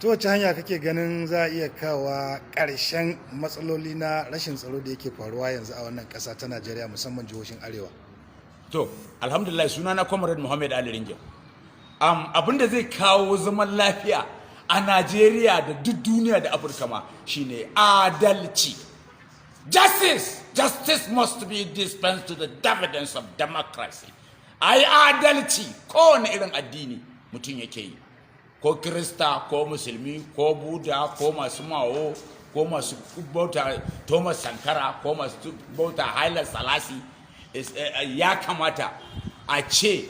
ta wace hanya kake ganin za a iya kawo ƙarshen matsaloli na rashin tsaro da yake faruwa yanzu a wannan ƙasa ta Najeriya musamman jihohin Arewa? To, alhamdulillah sunana Comrade Muhammad Ali Ringin. Abinda zai kawo zaman lafiya a Najeriya da duk duniya da Afirka ma shine adalci. Justice must be dispensed to the dividends of democracy. Ai adalci kowane irin addini mutum yake yi. Ko Kirista, ko Musulmi, ko Buddha, ko masu Mao, ko masu bauta Thomas Sankara, ko masu bauta Haile Selassie, ya kamata a ce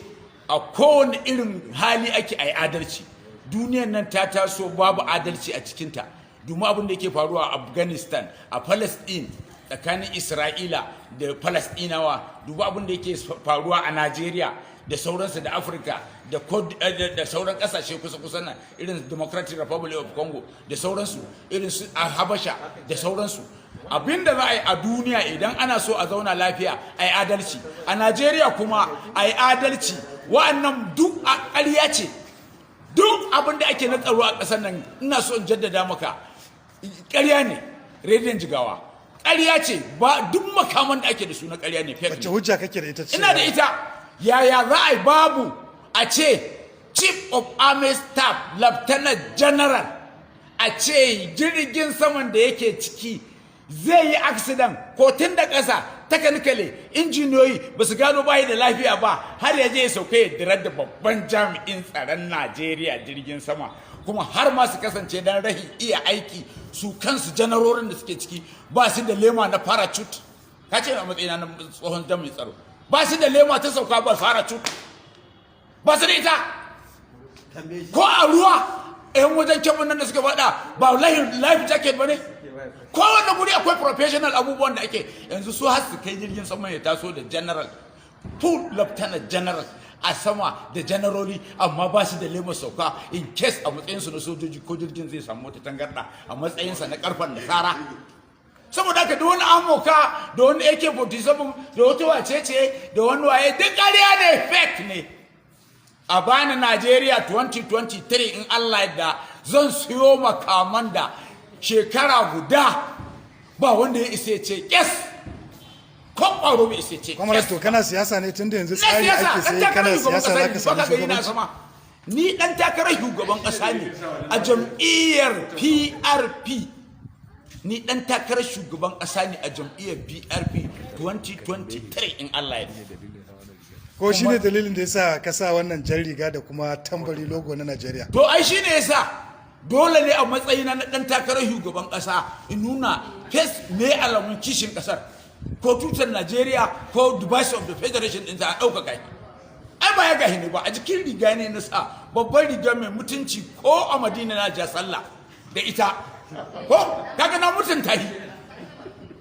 a kowane irin hali ake ai adalci. Duniyar nan ta taso babu adalci a cikinta. Domin abin da yake faruwa a Afghanistan, a Palestine, tsakanin Isra'ila da Palestinawa, duba abin da yake faruwa a Najeriya da sauransu da Afirka da sauran kasashe kusa nan irin Democratic Republic of Congo da sauransu irin su a Habasha da sauransu. Abinda za a yi a duniya idan ana so a zauna lafiya a yi adalci, a Najeriya kuma a yi adalci. Wa'annan duk a ƙarya ce, duk abin da ake na tsaro a ƙasar nan ina so in jaddada maka ƙarya ne. Rediyon Jigawa ƙarya ce, ba duk makaman da ake da su na ƙarya ne. Wace hujja kake da ita ce? Ina da ita. Yaya za a yi babu a ce Chief of Army Staff Lieutenant General a ce jirgin saman da yake ciki zai yi accident ko tun da ƙasa technically injiniyoyi ba su gano bayi da lafiya ba har ya je ya sauka ya dirar da babban jami'in tsaron Najeriya jirgin sama, kuma har ma su kasance don rahin iya aiki su kansu janarorin da suke ciki ba su da lema na parachute. Ka ce a matsayina na tsohon jami'in tsaro ba su da lema ta sauka ba parachute, ba su da ita. Ko a ruwa yan wajen kyabun nan da suka faɗa ba life jacket ba ne. Kowane guri akwai professional abubuwan da ake yanzu su har su kai jirgin sama ya taso da general full lieutenant general a sama da generali, amma ba su da lemar sauka in case a matsayinsu na sojoji ko jirgin zai samu wata tangarda a matsayinsa na karfan nasara. Saboda haka da wani amoka da wani AK-47 da wata wacece da wani waye duk ƙarya ne, fake ne. A bani Najeriya 2023 in Allah da zan siyo makaman da shekara guda ba wanda ya isa ce yes, ko ƙwaro bai isa ce yes. To kana siyasa ne tunda yanzu tsari ake sai kana siyasa za ka samu shugabanci? Ni dan takarar shugaban ƙasa ne a jam'iyyar PRP. Ni dan takarar shugaban ƙasa ne a jam'iyyar PRP 2023 in Allah ya yarda. Ko shi ne dalilin da ya sa ka sa wannan jan riga da kuma tambari logo na Najeriya? To ai shi ne ya sa dole ne a matsayina na ɗan takarar shugaban ƙasa in nuna fes me alamun kishin ƙasar, ko tutar Najeriya ko device of the federation ɗin a ɗauka gahi. Ai ba ya gahi ne ba, a jikin riga ne na sa babban riga mai mutunci, ko a Madina na ja sallah da ita, ko kaga na mutunta shi.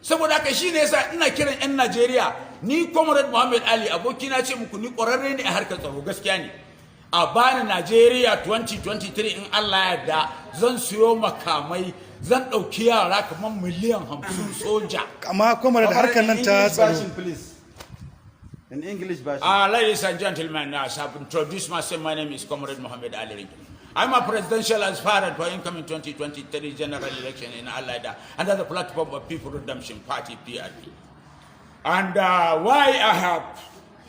Saboda haka shi ne ya sa ina kiran 'yan Najeriya, ni Comrade Muhammad Ali abokina ce muku ni ƙwararre ne a harkar tsaro, gaskiya ne. A bani Najeriya 2023 in Allah ya da zan siyo makamai, zan ɗauki yara kamar miliyan 50 soja. Amma kuma da harkar nan ta tsaro. In English version. Ladies and gentlemen, I have introduced myself. My name is Comrade Muhammad Ali Ringin. I'm a presidential aspirant for incoming 2023 general election in Alaida under the platform of People Redemption Party, PRP. And why I have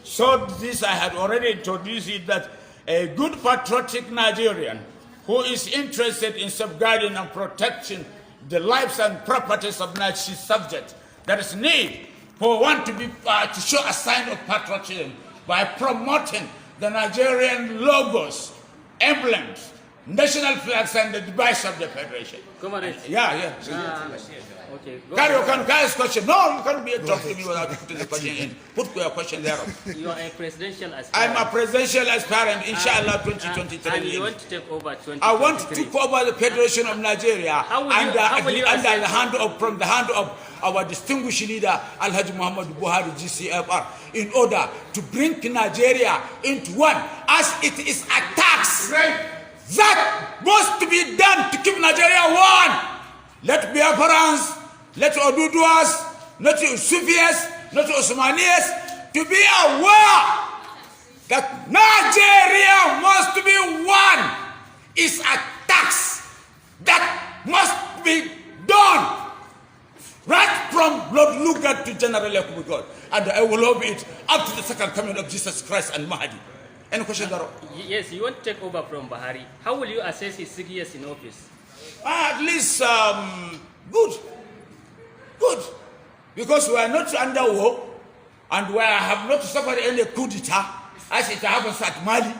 sought this, I had already introduced it, that a good patriotic Nigerian who is interested in safeguarding and protecting the lives and properties of Nigerian subjects, there is need for one to show a sign of patriotism by promoting the Nigerian logos, emblems, national flags, and the device of the federation. Yeah. Okay. Carry on, can ask question. No, you can't be interrupting me without putting the question in. Put your question there. You are a presidential aspirant. I'm a presidential aspirant, inshallah, 2023. And you want to take over 2023. I want to take over the Federation of Nigeria from the hand of our distinguished leader, Alhaji Muhammad Buhari, GCFR, in order to bring Nigeria into one, as it is a tax that must be done to keep Nigeria one. Let Biafrans, let Oduduas, let Sufias, let Osmanias to be aware that Nigeria must be one. It's a tax That must be done. Right from Lord Lugard to General Yakubu God. And I will love it up to the second coming of Jesus Christ and Mahdi. Any question, Daro? Yes, you want to take over from Buhari. How will you assess his 6 years in office? At least, good. Good. Because we are not under war and we have not suffered any coup d'etat as it happens at Mali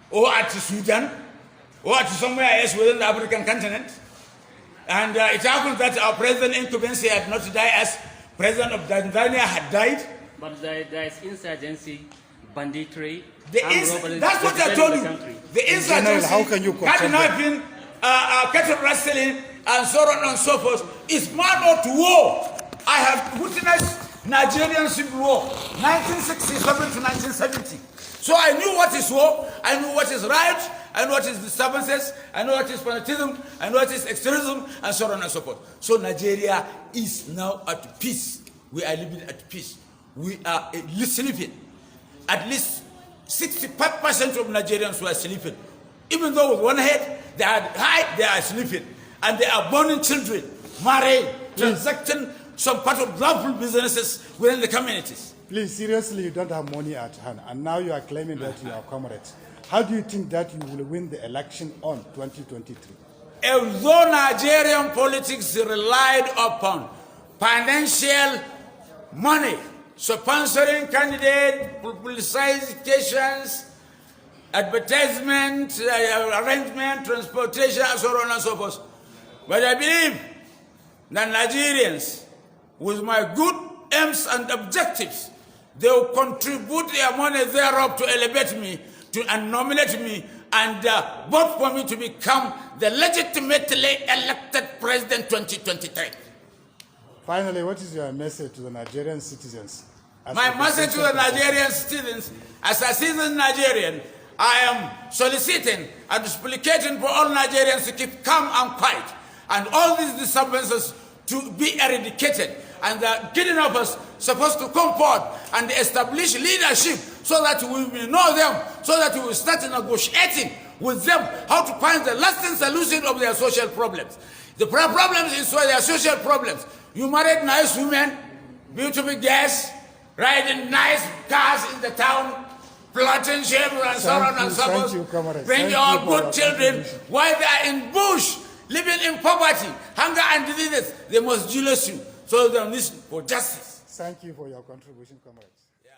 or at Sudan or at somewhere else within the African continent. And it happens that our president incumbency had not died as president of Tanzania had died. But there is insurgency, banditry, that's what I told you. The insurgency, how can you kidnapping, cattle rustling, and so on and so forth is manner to war. I have witnessed Nigerian civil war, 1967 to 1970. So I knew what is war, I knew what is riot, I know what is disturbances, I know what is fanatism, I know what is extremism, and so on and so forth. So Nigeria is now at peace. We are living at peace. We are sleeping. At least 65% of Nigerians were sleeping. Even though with one head, they are sleeping. And they are born children, marrying, transacting some part of lawful businesses within the communities. Please, seriously, you don't have money at hand, and now you are claiming that you are comrades. How do you think that you will win the election on 2023? Although Nigerian politics relied upon financial money, sponsoring candidate, publicizations, advertisement, arrangement, transportation, and so on and so forth. But I believe that Nigerians, with my good aims and objectives, they will contribute their money thereof to elevate me and nominate me and vote for me to become the legitimately elected president 2023. Finally, what is your message to the Nigerian citizens? My message to the Nigerian citizens, as a seasoned Nigerian, I am soliciting and supplicating for all Nigerians to keep calm and quiet and all these disturbances to be eradicated. And the kidnappers supposed to come forward and establish leadership so that we will know them, so that we will start negotiating with them how to find the lasting solution of their social problems. The problems is their social problems. You married nice women, beautiful girls, riding nice cars in the town, planting sheep and so on and so forth. Bring your good children while they are in bush, living in poverty, hunger and diseases. They must jealous you. So they need for justice. Thank you for your contribution, comrades. Yeah.